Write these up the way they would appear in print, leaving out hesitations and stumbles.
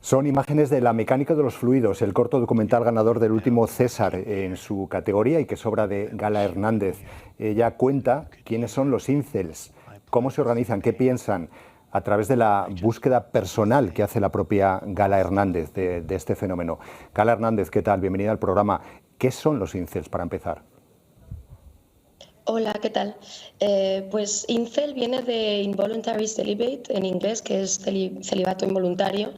Son imágenes de La mecánica de los fluidos, el corto documental ganador del último César en su categoría y que es obra de Gala Hernández. Ella cuenta quiénes son los incels, cómo se organizan, qué piensan, a través de la búsqueda personal que hace la propia Gala Hernández de este fenómeno. Gala Hernández, ¿qué tal? Bienvenida al programa. ¿Qué son los incels, para empezar? Hola, ¿qué tal? Pues incel viene de involuntary celibate en inglés, que es celibato involuntario.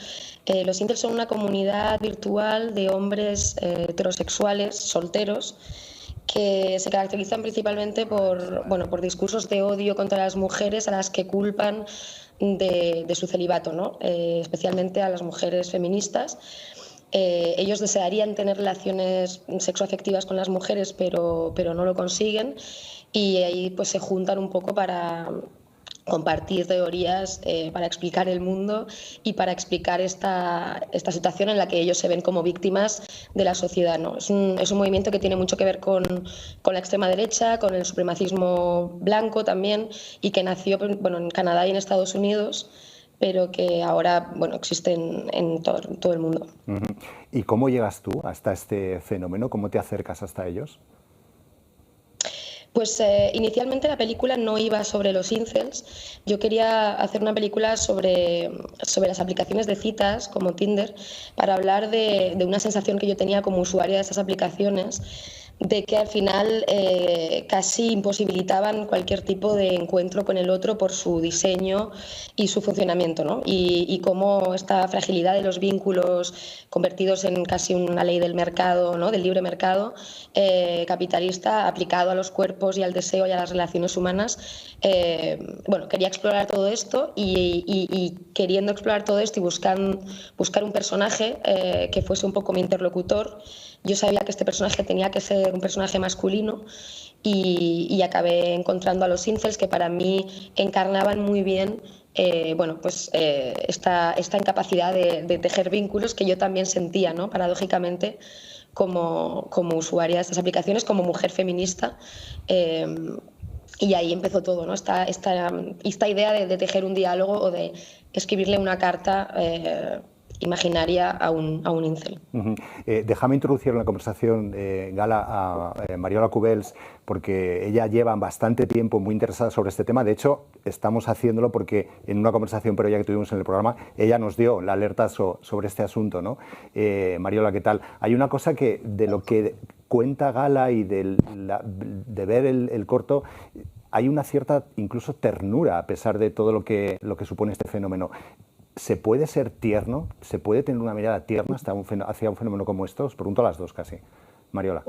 Los incels son una comunidad virtual de hombres heterosexuales, solteros, que se caracterizan principalmente por discursos de odio contra las mujeres a las que culpan de su celibato, ¿no? Especialmente a las mujeres feministas. Ellos desearían tener relaciones sexoafectivas con las mujeres, pero no lo consiguen, y ahí pues se juntan un poco para compartir teorías, para explicar el mundo y para explicar esta situación en la que ellos se ven como víctimas de la sociedad, ¿no? Es un movimiento que tiene mucho que ver con la extrema derecha, con el supremacismo blanco también, y que nació, bueno, en Canadá y en Estados Unidos, pero que ahora, bueno, existen en todo el mundo. ¿Y cómo llegas tú hasta este fenómeno? ¿Cómo te acercas hasta ellos? Pues inicialmente la película no iba sobre los incels. Yo quería hacer una película sobre las aplicaciones de citas como Tinder, para hablar de una sensación que yo tenía como usuaria de esas aplicaciones, de que al final casi imposibilitaban cualquier tipo de encuentro con el otro por su diseño y su funcionamiento, ¿no? Y cómo esta fragilidad de los vínculos convertidos en casi una ley del mercado, ¿no? Del libre mercado capitalista aplicado a los cuerpos y al deseo y a las relaciones humanas. Bueno, quería explorar todo esto y queriendo explorar todo esto y buscar un personaje que fuese un poco mi interlocutor, yo sabía que este personaje tenía que ser un personaje masculino, y acabé encontrando a los incels, que para mí encarnaban muy bien esta incapacidad de tejer vínculos que yo también sentía, ¿no? Paradójicamente, como usuaria de estas aplicaciones, como mujer feminista. Y ahí empezó todo, ¿no? Esta idea de tejer un diálogo o de escribirle una carta imaginaria a un incel. Déjame introducir en la conversación, Gala, a Mariola Cubels, porque ella lleva bastante tiempo muy interesada sobre este tema. De hecho, estamos haciéndolo porque en una conversación previa que tuvimos en el programa, ella nos dio la alerta sobre este asunto, ¿no? Mariola, ¿qué tal? Hay una cosa que de lo que cuenta Gala y de ver el corto, hay una cierta incluso ternura a pesar de todo lo que supone este fenómeno. ¿Se puede ser tierno? ¿Se puede tener una mirada tierna hacia un fenómeno como esto? Os pregunto a las dos casi. Mariola.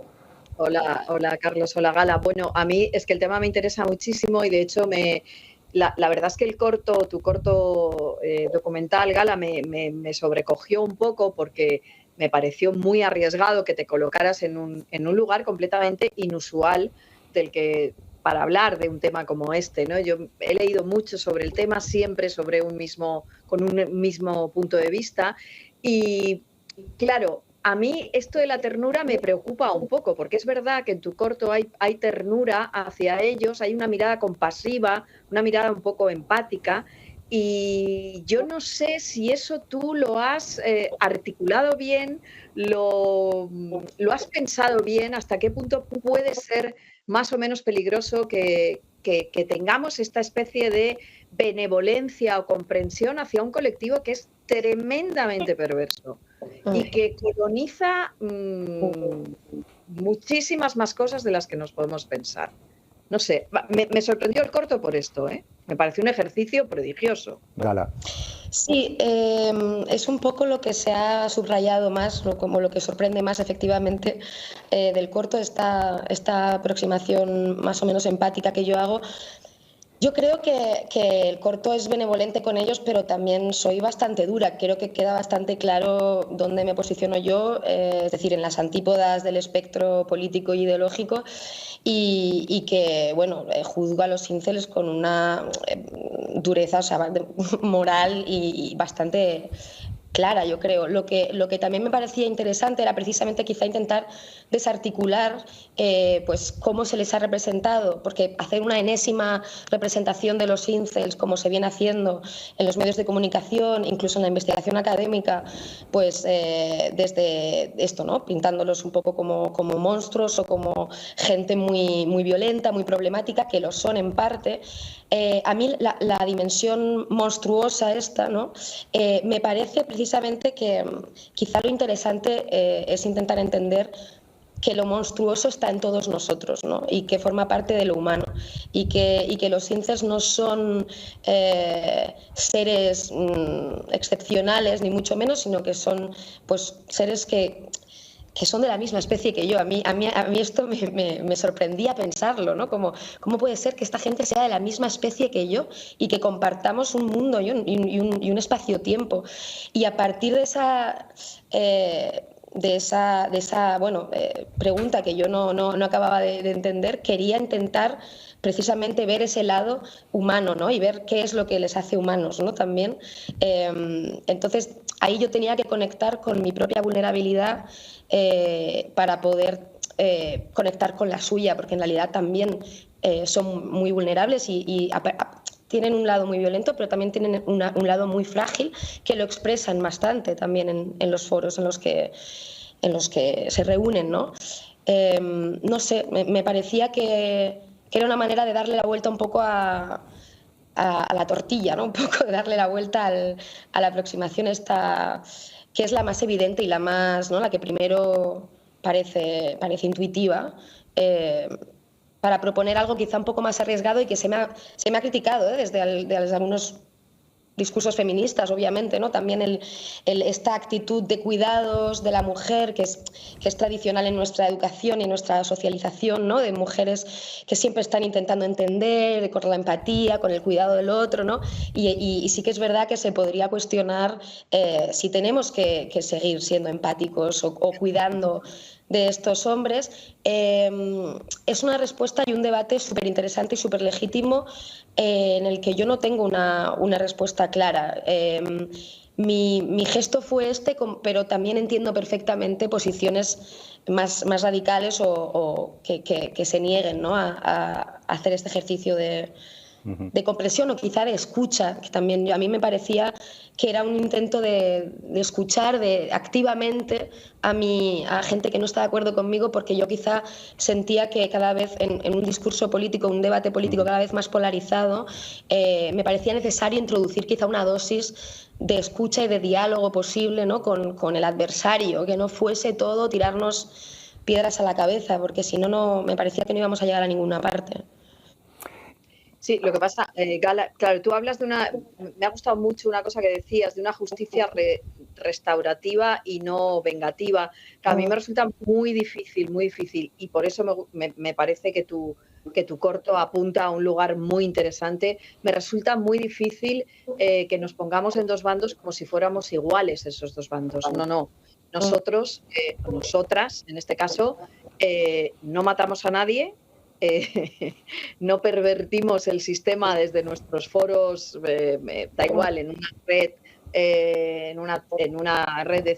Hola Carlos, hola Gala. Bueno, a mí es que el tema me interesa muchísimo y de hecho la verdad es que tu corto documental, Gala, me sobrecogió un poco porque me pareció muy arriesgado que te colocaras en un lugar completamente inusual para hablar de un tema como este, ¿no? Yo he leído mucho sobre el tema, siempre con un mismo punto de vista, y claro, a mí esto de la ternura me preocupa un poco, porque es verdad que en tu corto hay ternura hacia ellos, hay una mirada compasiva, una mirada un poco empática, y yo no sé si eso tú lo has articulado bien, lo has pensado bien, hasta qué punto puede ser más o menos peligroso que tengamos esta especie de benevolencia o comprensión hacia un colectivo que es tremendamente perverso y que coloniza muchísimas más cosas de las que nos podemos pensar. No sé, me sorprendió el corto por esto, ¿eh? Me pareció un ejercicio prodigioso. Gala. Sí, es un poco lo que se ha subrayado más, como lo que sorprende más efectivamente del corto, esta aproximación más o menos empática que yo hago. Yo creo que el corto es benevolente con ellos, pero también soy bastante dura. Creo que queda bastante claro dónde me posiciono yo, es decir, en las antípodas del espectro político e ideológico, y que, bueno, juzgo a los incels con una dureza, o sea, moral y bastante clara, yo creo. Lo que también me parecía interesante era precisamente quizá intentar desarticular pues cómo se les ha representado, porque hacer una enésima representación de los incels, como se viene haciendo en los medios de comunicación, incluso en la investigación académica, pues desde esto, ¿no? Pintándolos un poco como monstruos o como gente muy, muy violenta, muy problemática, que lo son en parte. A mí la dimensión monstruosa esta, ¿no? Me parece precisamente que quizá lo interesante es intentar entender que lo monstruoso está en todos nosotros, ¿no? Y que forma parte de lo humano, y que los incels no son seres excepcionales, ni mucho menos, sino que son pues seres que son de la misma especie que yo. A mí esto me sorprendía pensarlo, ¿no? ¿Cómo puede ser que esta gente sea de la misma especie que yo y que compartamos un mundo y un espacio-tiempo? Y a partir de esa pregunta que yo no acababa de entender, quería intentar precisamente ver ese lado humano, ¿no? Y ver qué es lo que les hace humanos, ¿no? También. Entonces, ahí yo tenía que conectar con mi propia vulnerabilidad para poder conectar con la suya, porque en realidad también son muy vulnerables y tienen un lado muy violento, pero también tienen un lado muy frágil, que lo expresan bastante también en los foros en los que se reúnen, ¿no? No sé, me parecía que era una manera de darle la vuelta un poco a la tortilla, ¿no? Un poco de darle la vuelta a la aproximación esta, que es la más evidente y la más, ¿no? La que primero parece intuitiva, para proponer algo quizá un poco más arriesgado y que se me ha criticado desde algunos discursos feministas, obviamente, ¿no? También esta actitud de cuidados de la mujer que es tradicional en nuestra educación y en nuestra socialización, ¿no? De mujeres que siempre están intentando entender, con la empatía, con el cuidado del otro, ¿no? Y sí que es verdad que se podría cuestionar si tenemos que seguir siendo empáticos o cuidando de estos hombres. Es una respuesta y un debate súper interesante y súper legítimo, en el que yo no tengo una respuesta clara. Mi gesto fue pero también entiendo perfectamente posiciones más radicales o que se nieguen, ¿no? a hacer este ejercicio de comprensión o quizá de escucha, que también a mí me parecía que era un intento de escuchar activamente a gente que no está de acuerdo conmigo, porque yo quizá sentía que cada vez en un discurso político, un debate político cada vez más polarizado, me parecía necesario introducir quizá una dosis de escucha y de diálogo posible, ¿no? con el adversario, que no fuese todo tirarnos piedras a la cabeza, porque si no, me parecía que no íbamos a llegar a ninguna parte. Sí, lo que pasa, Gala, claro, tú hablas me ha gustado mucho una cosa que decías, de una justicia restaurativa y no vengativa, que a mí me resulta muy difícil, y por eso me parece que tu corto apunta a un lugar muy interesante. Me resulta muy difícil que nos pongamos en dos bandos como si fuéramos iguales esos dos bandos. No. Nosotros, nosotras, en este caso, no matamos a nadie. No pervertimos el sistema desde nuestros foros, da igual, en una red, en una red de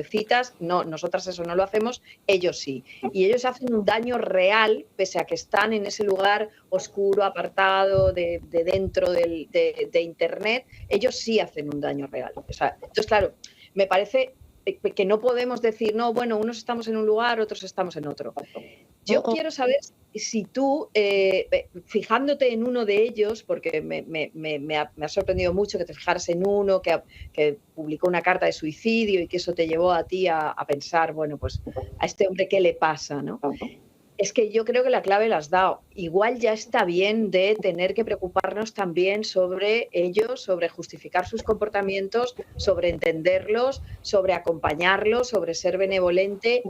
citas, no, nosotras eso no lo hacemos, ellos sí. Y ellos hacen un daño real, pese a que están en ese lugar oscuro, apartado, de dentro de Internet, ellos sí hacen un daño real. O sea, entonces, claro, me parece que no podemos decir, no, bueno, unos estamos en un lugar, otros estamos en otro. Yo quiero saber si tú, fijándote en uno de ellos, porque me ha sorprendido mucho que te fijaras en uno que publicó una carta de suicidio y que eso te llevó a ti a pensar, bueno, pues a este hombre, ¿qué le pasa, no? Es que yo creo que la clave la has dado. Igual ya está bien de tener que preocuparnos también sobre ellos, sobre justificar sus comportamientos, sobre entenderlos, sobre acompañarlos, sobre ser benevolente.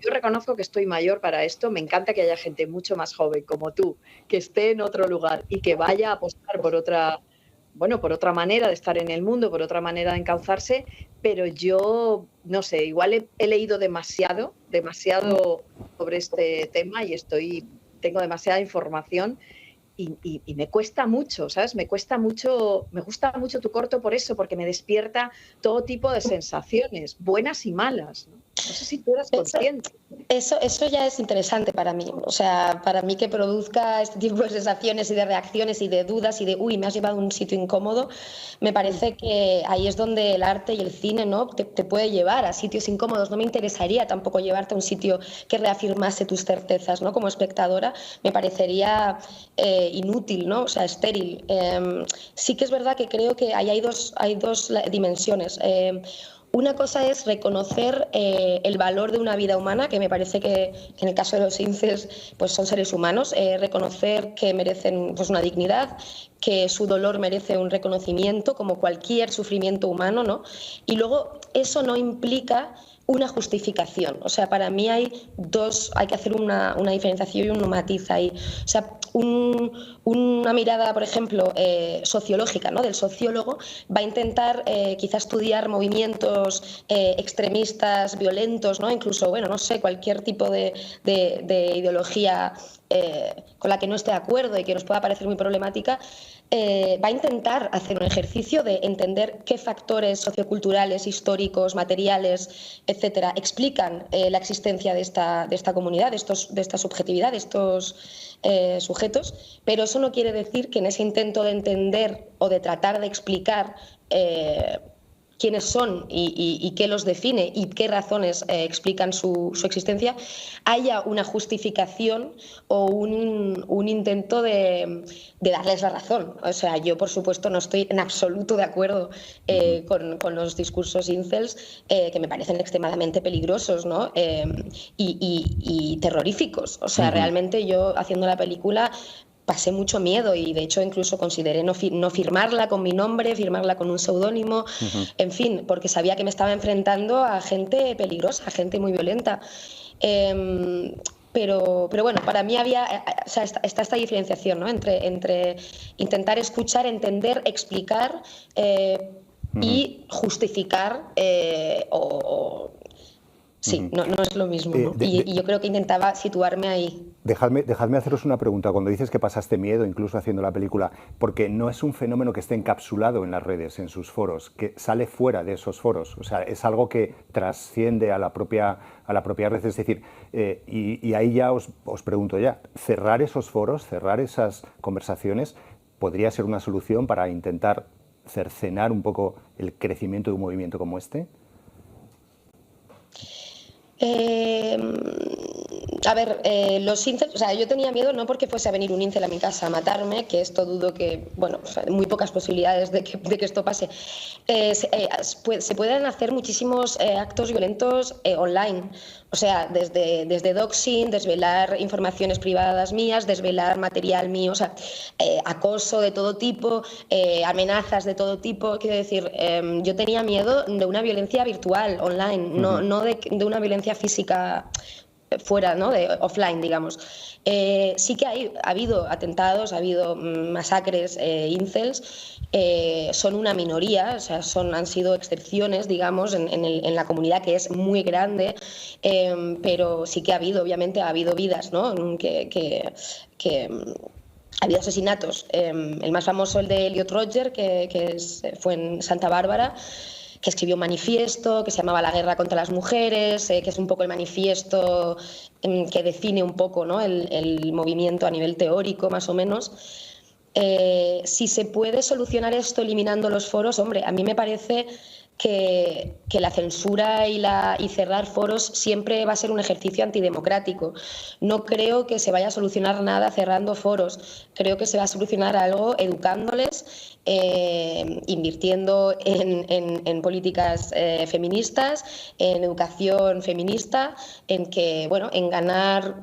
Yo reconozco que estoy mayor para esto, me encanta que haya gente mucho más joven como tú, que esté en otro lugar y que vaya a apostar por otra manera de estar en el mundo, por otra manera de encauzarse, pero yo, no sé, igual he leído demasiado sobre este tema y tengo demasiada información y me cuesta mucho, ¿sabes? Me gusta mucho tu corto por eso, porque me despierta todo tipo de sensaciones, buenas y malas, ¿no? No sé si tú eras consciente. Eso ya es interesante para mí. O sea, para mí que produzca este tipo de sensaciones y de reacciones y de dudas y de, uy, me has llevado a un sitio incómodo, me parece que ahí es donde el arte y el cine, ¿no?, te puede llevar a sitios incómodos. No me interesaría tampoco llevarte a un sitio que reafirmase tus certezas, ¿no? Como espectadora me parecería inútil, ¿no? O sea, estéril. Sí que es verdad que creo que ahí hay dos dimensiones. Una cosa es reconocer el valor de una vida humana, que me parece que en el caso de los incels pues son seres humanos, reconocer que merecen pues una dignidad, que su dolor merece un reconocimiento como cualquier sufrimiento humano, ¿no? Y luego eso no implica una justificación. O sea, para mí hay que hacer una diferenciación y un matiz ahí. O sea, una mirada, por ejemplo, sociológica, ¿no?, del sociólogo, va a intentar quizá estudiar movimientos extremistas, violentos, ¿no?, incluso, bueno, no sé, cualquier tipo de ideología con la que no esté de acuerdo y que nos pueda parecer muy problemática. Va a intentar hacer un ejercicio de entender qué factores socioculturales, históricos, materiales, etcétera, explican la existencia de esta comunidad, de esta subjetividad, de estos sujetos, pero eso no quiere decir que en ese intento de entender o de tratar de explicar quiénes son y qué los define y qué razones explican su existencia, haya una justificación o un intento de darles la razón. O sea, yo por supuesto no estoy en absoluto de acuerdo con los discursos incels, que me parecen extremadamente peligrosos, ¿no? Y terroríficos. O sea, realmente yo haciendo la película pasé mucho miedo y de hecho incluso consideré no firmarla con mi nombre, firmarla con un seudónimo, en fin, porque sabía que me estaba enfrentando a gente peligrosa, a gente muy violenta. Pero bueno, para mí o sea, está esta diferenciación, ¿no?, entre intentar escuchar, entender, explicar y justificar sí, no es lo mismo, ¿no? Y yo creo que intentaba situarme ahí. Dejadme haceros una pregunta. Cuando dices que pasaste miedo, incluso haciendo la película, porque no es un fenómeno que esté encapsulado en las redes, en sus foros, que sale fuera de esos foros. O sea, es algo que trasciende a la propia red. Es decir, y ahí ya os pregunto ya, cerrar esos foros, cerrar esas conversaciones, ¿podría ser una solución para intentar cercenar un poco el crecimiento de un movimiento como este? A ver, los incels, o sea, yo tenía miedo no porque fuese a venir un incel a mi casa a matarme, que esto dudo que, bueno, muy pocas posibilidades de que esto pase. Se pueden hacer muchísimos actos violentos online. O sea, desde doxing, desvelar informaciones privadas mías, desvelar material mío, o sea, acoso de todo tipo, amenazas de todo tipo. Quiero decir, yo tenía miedo de una violencia virtual, online, no de una violencia física fuera, ¿no?, de offline, digamos. Sí que ha habido atentados, ha habido masacres incels, son una minoría, o sea, han sido excepciones, digamos, en la comunidad, que es muy grande, pero sí que obviamente ha habido vidas, ¿no?, que ha habido asesinatos. El más famoso, el de Elliot Rodger, que fue en Santa Bárbara, que escribió un manifiesto que se llamaba La guerra contra las mujeres, que es un poco el manifiesto que define un poco, ¿no?, el movimiento a nivel teórico, más o menos. Si se puede solucionar esto eliminando los foros, hombre, a mí me parece que la censura y cerrar foros siempre va a ser un ejercicio antidemocrático. No creo que se vaya a solucionar nada cerrando foros. Creo que se va a solucionar algo educándoles, invirtiendo en políticas feministas, en educación feminista, en ganar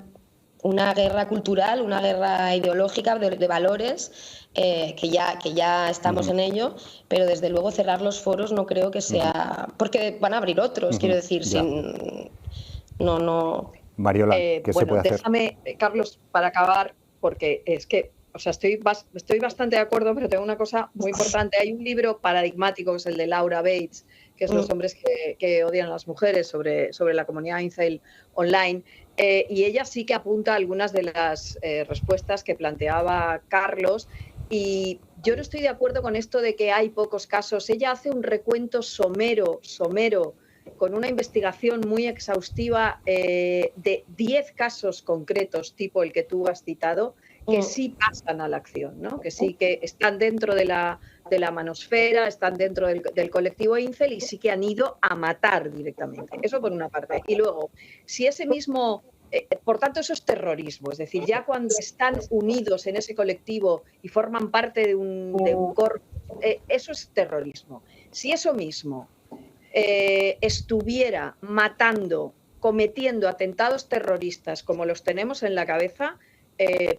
una guerra cultural, una guerra ideológica de valores, que ya estamos en ello, pero desde luego cerrar los foros no creo que sea... Porque van a abrir otros, quiero decir, Mariola, ¿qué se puede hacer? Déjame, Carlos, para acabar, porque es que o sea, estoy bastante de acuerdo, pero tengo una cosa muy importante. Hay un libro paradigmático, que es el de Laura Bates, que es Los hombres que odian a las mujeres, sobre la comunidad incel online, y ella sí que apunta algunas de las respuestas que planteaba Carlos, y yo no estoy de acuerdo con esto de que hay pocos casos. Ella hace un recuento somero, con una investigación muy exhaustiva de 10 casos concretos, tipo el que tú has citado, que sí pasan a la acción, ¿no? Que sí que están dentro de la manosfera, están dentro del colectivo incel y sí que han ido a matar directamente. Eso por una parte. Y luego, si ese mismo... por tanto, eso es terrorismo. Es decir, ya cuando están unidos en ese colectivo y forman parte de un corpo, eso es terrorismo. Si eso mismo estuviera matando, cometiendo atentados terroristas como los tenemos en la cabeza,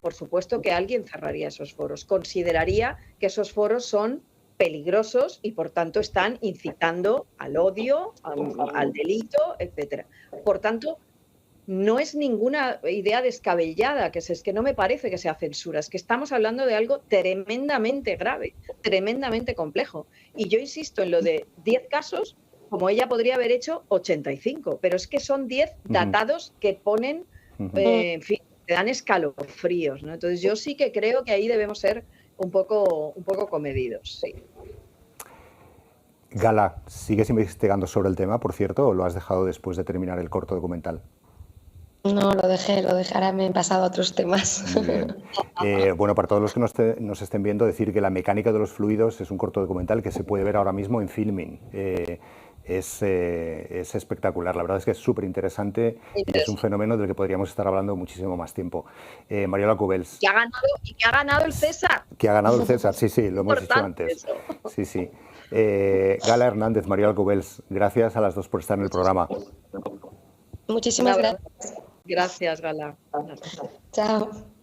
por supuesto que alguien cerraría esos foros. Consideraría que esos foros son peligrosos y por tanto están incitando al odio, al delito, etcétera. Por tanto, no es ninguna idea descabellada, que es que no me parece que sea censura, es que estamos hablando de algo tremendamente grave, tremendamente complejo. Y yo insisto en lo de 10 casos, como ella podría haber hecho 85, pero es que son 10 datados que ponen, en fin, te dan escalofríos, ¿no? Entonces yo sí que creo que ahí debemos ser un poco comedidos, sí. Gala, ¿sigues investigando sobre el tema, por cierto, o lo has dejado después de terminar el corto documental? No, lo dejé, ahora me he pasado a otros temas. Muy bien. Bueno, para todos los que nos estén viendo, decir que La mecánica de los fluidos es un corto documental que se puede ver ahora mismo en Filmin. Es espectacular, la verdad es que es súper interesante y es un fenómeno del que podríamos estar hablando muchísimo más tiempo. Mariola Cubels. Que ha ganado el César. Que ha ganado el César, sí, lo hemos dicho antes. Eso. Sí. Gala Hernández, Mariola Cubels, gracias a las dos por estar en el programa. Muchísimas gracias. Gracias, Gala. Chao.